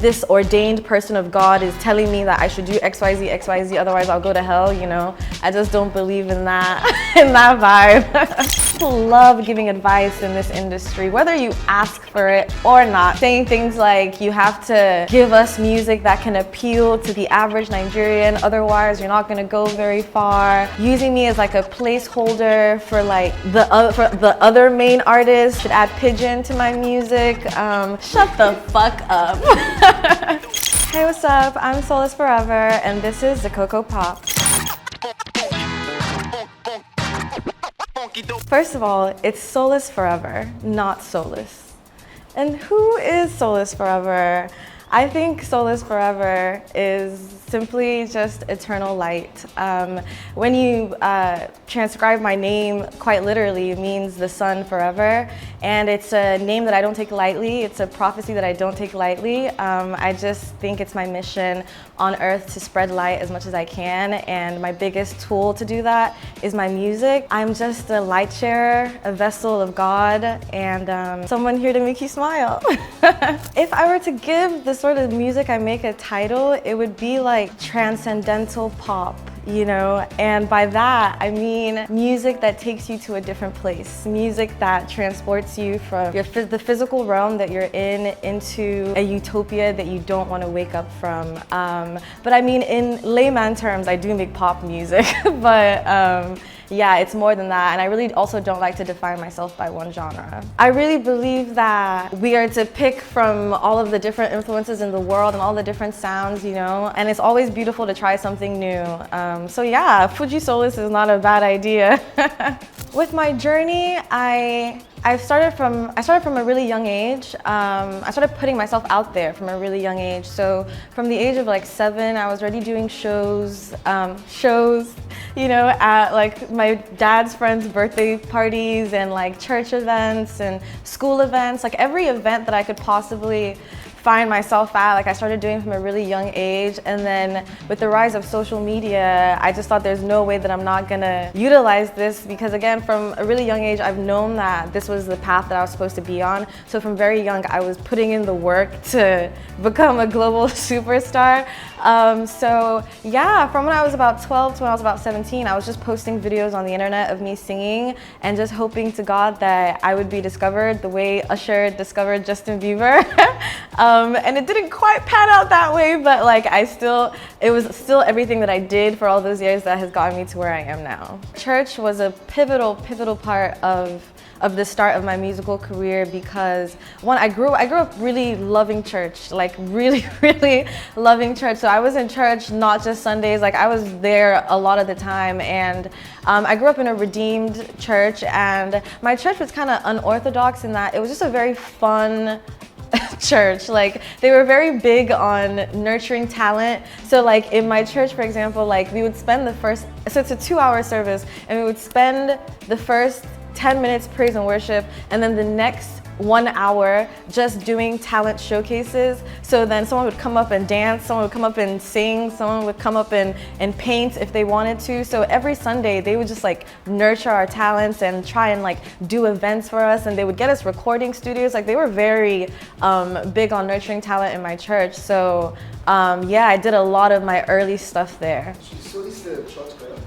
this ordained person of God is telling me that I should do XYZ, XYZ, otherwise I'll go to hell, you know? I just don't believe in that, in that vibe. People love giving advice in this industry, whether you ask for it or not. Saying things like, you have to give us music that can appeal to the average Nigerian, otherwise you're not gonna go very far. Using me as like a placeholder for like the other main artists, should add pigeon to my music. Shut the fuck up. Hey, what's up? I'm Solis4EVR and this is Zikoko Pop. First of all, it's Solis4EVR, not Solis. And who is Solis4EVR? I think Solis4EVR is simply just eternal light. When you transcribe my name quite literally, it means the sun forever. And it's a name that I don't take lightly. It's a prophecy that I don't take lightly. I just think it's my mission on earth to spread light as much as I can. And my biggest tool to do that is my music. I'm just a light sharer, a vessel of God, and someone here to make you smile. If I were to give the sort of music I make a title, it would be like transcendental pop, you know? And by that, I mean music that takes you to a different place. Music that transports you from the physical realm that you're in into a utopia that you don't want to wake up from. But I mean, in layman terms, I do make pop music, but yeah, it's more than that, and I really also don't like to define myself by one genre. I really believe that we are to pick from all of the different influences in the world and all the different sounds, you know, and it's always beautiful to try something new. So yeah, Fuji Solis is not a bad idea. With my journey, I started from a really young age. I started putting myself out there from a really young age. So from the age of like 7, I was already doing shows, you know, at like my dad's friends' birthday parties and like church events and school events, like every event that I could possibly find myself at, like I started doing from a really young age. And then with the rise of social media, I just thought there's no way that I'm not gonna utilize this, because again, from a really young age, I've known that this was the path that I was supposed to be on. So from very young, I was putting in the work to become a global superstar. So yeah, from when I was about 12 to when I was about 17, I was just posting videos on the internet of me singing and just hoping to God that I would be discovered the way Usher discovered Justin Bieber. And it didn't quite pan out that way, but like it was still everything that I did for all those years that has gotten me to where I am now. Church was a pivotal part of the start of my musical career, because one, I grew up really loving church, like really loving church. So I was in church not just Sundays, like I was there a lot of the time. And I grew up in a redeemed church, and my church was kind of unorthodox in that it was just a very fun church. Like they were very big on nurturing talent. So like in my church, for example, like we would spend so it's a 2-hour service, and we would spend the first 10 minutes praise and worship, and then the next 1 hour just doing talent showcases. So then someone would come up and dance, someone would come up and sing, someone would come up and paint if they wanted to. So every Sunday they would just like nurture our talents and try and like do events for us, and they would get us recording studios. Like they were very big on nurturing talent in my church. So yeah, I did a lot of my early stuff there. Solis is a church girl.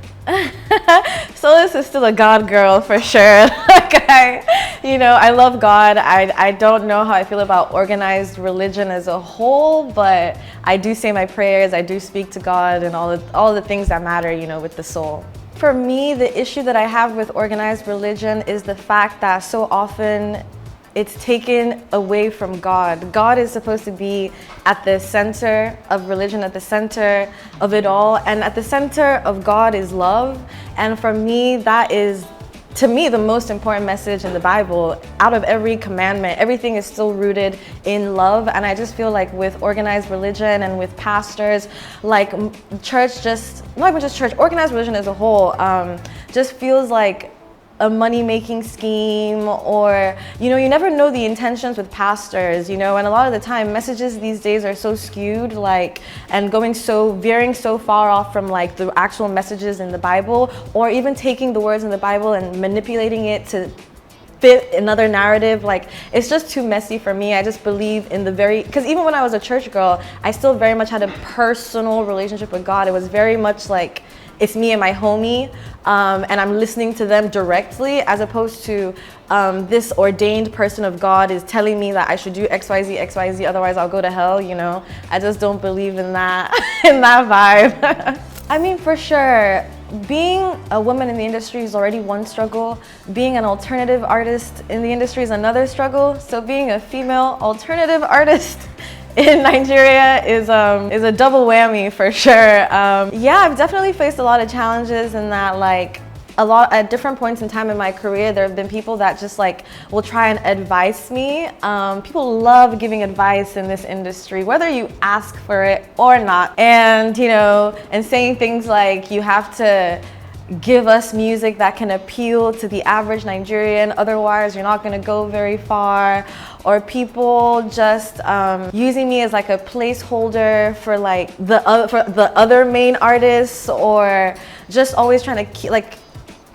Solis is still a God girl for sure. Like I love God. I don't know how I feel about organized religion as a whole, but I do say my prayers, I do speak to God and all the things that matter, you know, with the soul. For me, the issue that I have with organized religion is the fact that so often it's taken away from God. God is supposed to be at the center of religion, at the center of it all. And at the center of God is love. And for me, that is, to me, the most important message in the Bible. Out of every commandment, everything is still rooted in love. And I just feel like with organized religion and with pastors, like church not even just church, organized religion as a whole, just feels like a money-making scheme, or, you know, you never know the intentions with pastors, you know, and a lot of the time messages these days are so skewed, like, and veering so far off from like the actual messages in the Bible, or even taking the words in the Bible and manipulating it to fit another narrative. Like, it's just too messy for me. I just believe in the because even when I was a church girl, I still very much had a personal relationship with God. It was very much like, it's me and my homie, and I'm listening to them directly, as opposed to this ordained person of God is telling me that I should do XYZ, XYZ, otherwise I'll go to hell, you know? I just don't believe in that, in that vibe. I mean, for sure, being a woman in the industry is already one struggle. Being an alternative artist in the industry is another struggle. So being a female alternative artist in Nigeria is a double whammy for sure. Yeah, I've definitely faced a lot of challenges in that, like, at different points in time in my career, there have been people that just like will try and advise me. People love giving advice in this industry, whether you ask for it or not. And, you know, and saying things like, you have to give us music that can appeal to the average Nigerian, otherwise you're not going to go very far. Or people just using me as like a placeholder for like the other main artists, or just always trying to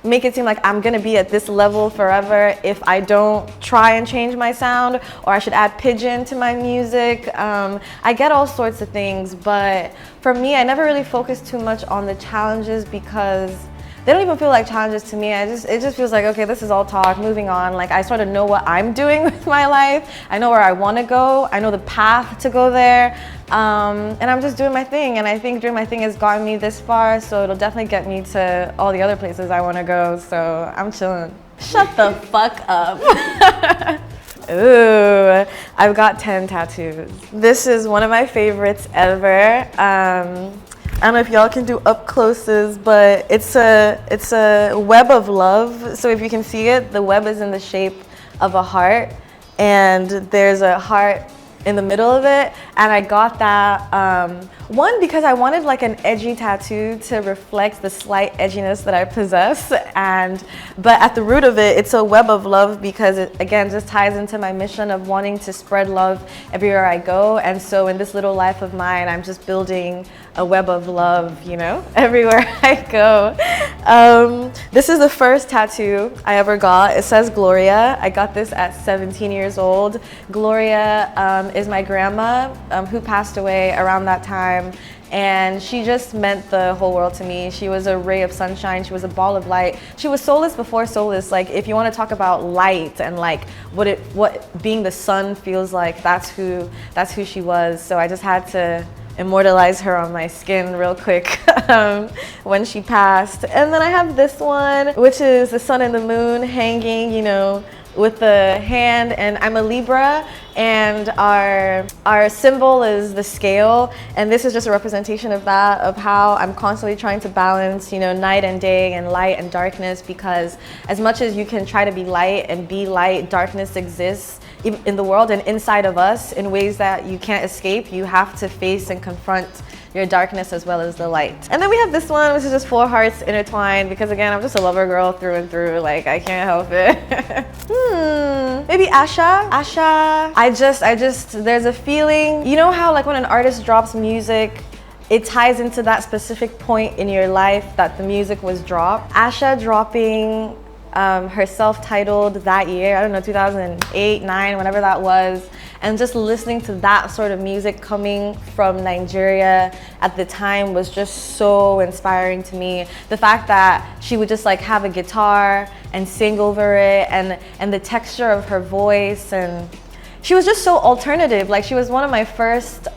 make it seem like I'm gonna be at this level forever if I don't try and change my sound, or I should add pigeon to my music. I get all sorts of things, but for me, I never really focused too much on the challenges because they don't even feel like challenges to me. It just feels like, okay, this is all talk, moving on. Like, I sort of know what I'm doing with my life. I know where I want to go. I know the path to go there. And I'm just doing my thing. And I think doing my thing has gotten me this far, so it'll definitely get me to all the other places I want to go. So I'm chilling. Shut the fuck up. Ooh, I've got 10 tattoos. This is one of my favorites ever. I don't know if y'all can do up closes, but it's a web of love. So if you can see it, the web is in the shape of a heart, and there's a heart in the middle of it. And I got that, one, because I wanted like an edgy tattoo to reflect the slight edginess that I possess. But at the root of it, it's a web of love because it, again, just ties into my mission of wanting to spread love everywhere I go. And so in this little life of mine, I'm just building a web of love, you know, everywhere I go. This is the first tattoo I ever got. It says Gloria. I got this at 17 years old. Gloria is my grandma who passed away around that time. And she just meant the whole world to me. She was a ray of sunshine. She was a ball of light. She was Solis before Solis. Like, if you want to talk about light and like what being the sun feels like, that's who she was. So I just had to immortalize her on my skin real quick when she passed. And then I have this one, which is the sun and the moon hanging, you know, with the hand, and I'm a Libra, and our symbol is the scale, and this is just a representation of that, of how I'm constantly trying to balance, you know, night and day and light and darkness, because as much as you can try to be light and be light, darkness exists in the world and inside of us in ways that you can't escape. You have to face and confront your darkness as well as the light. And then we have this one, which is just 4 hearts intertwined, because again, I'm just a lover girl through and through. Like, I can't help it. Maybe Asha. There's a feeling, you know how like when an artist drops music, it ties into that specific point in your life that the music was dropped. Asha dropping her self-titled that year, I don't know, 2008, 9, whenever that was, and just listening to that sort of music coming from Nigeria at the time was just so inspiring to me. The fact that she would just like have a guitar and sing over it, and the texture of her voice, and she was just so alternative. Like, she was one of my first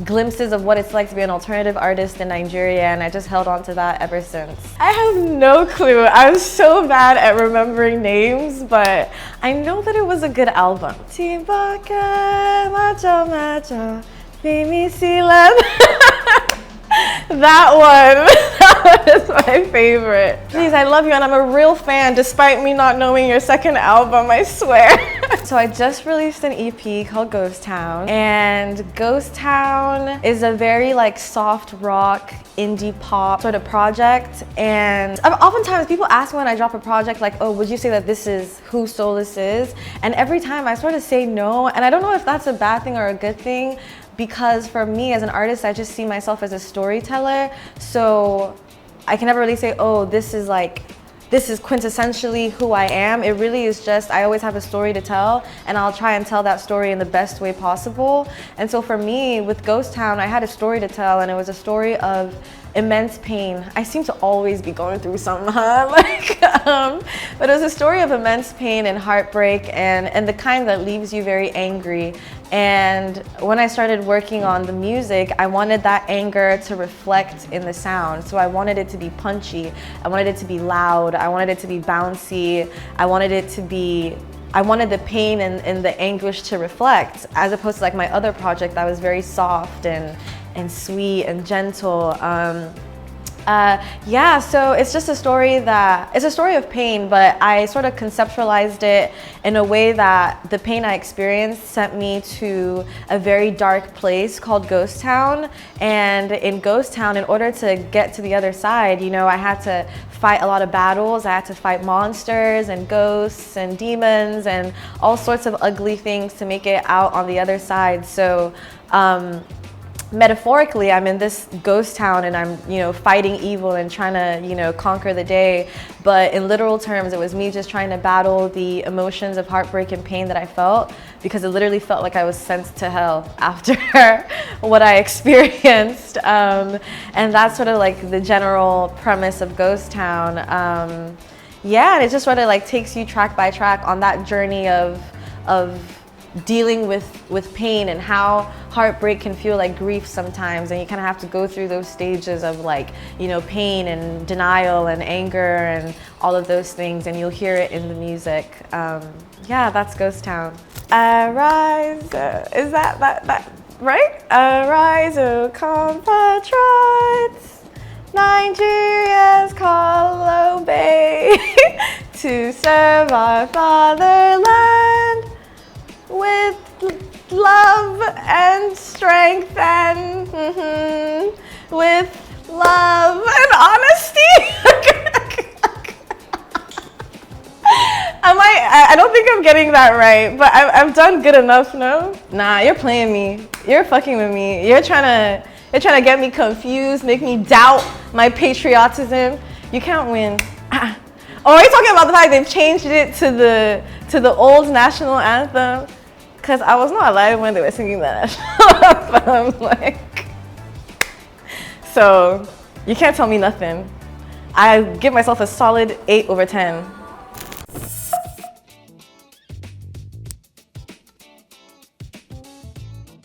glimpses of what it's like to be an alternative artist in Nigeria, and I just held on to that ever since. I have no clue. I'm so bad at remembering names, but I know that it was a good album. Tibaka, macho, macho, Mimi Silab. That one is my favorite. Please, I love you, and I'm a real fan despite me not knowing your second album, I swear. So I just released an EP called Ghost Town, and Ghost Town is a very like soft rock, indie pop sort of project. And oftentimes people ask me when I drop a project, like, oh, would you say that this is who Solis is? And every time I sort of say no, and I don't know if that's a bad thing or a good thing, because for me as an artist, I just see myself as a storyteller. So I can never really say, oh, this this is quintessentially who I am. It really is just, I always have a story to tell, and I'll try and tell that story in the best way possible. And so for me, with Ghost Town, I had a story to tell, and it was a story of immense pain. I seem to always be going through something, huh? But it was a story of immense pain and heartbreak, and the kind that leaves you very angry. And when I started working on the music, I wanted that anger to reflect in the sound. So I wanted it to be punchy, I wanted it to be loud, I wanted it to be bouncy, I wanted the pain and the anguish to reflect, as opposed to like my other project that was very soft and sweet and gentle. Yeah, so it's just a story it's a story of pain, but I sort of conceptualized it in a way that the pain I experienced sent me to a very dark place called Ghost Town. And in Ghost Town, in order to get to the other side, you know, I had to fight a lot of battles. I had to fight monsters and ghosts and demons and all sorts of ugly things to make it out on the other side. So metaphorically, I'm in this ghost town and I'm, you know, fighting evil and trying to, you know, conquer the day. But in literal terms, it was me just trying to battle the emotions of heartbreak and pain that I felt, because it literally felt like I was sent to hell after what I experienced. And that's sort of like the general premise of Ghost Town. Yeah, and it just sort of like takes you track by track on that journey of dealing with pain and how heartbreak can feel like grief sometimes, and you kind of have to go through those stages of, like, you know, pain and denial and anger and all of those things, and you'll hear it in the music. Yeah, that's Ghost Town. Arise, is that right? Arise, O compatriots, Nigeria's call obey, to serve our fatherland with love and strength and with love and honesty. I don't think I'm getting that right, but I've done good enough, no? Nah, you're playing me. You're fucking with me. You're trying to get me confused, make me doubt my patriotism. You can't win. Oh, are you talking about the fact they've changed it to the old national anthem? Because I was not alive when they were singing the national anthem. Like, so you can't tell me nothing. I give myself a solid 8/10.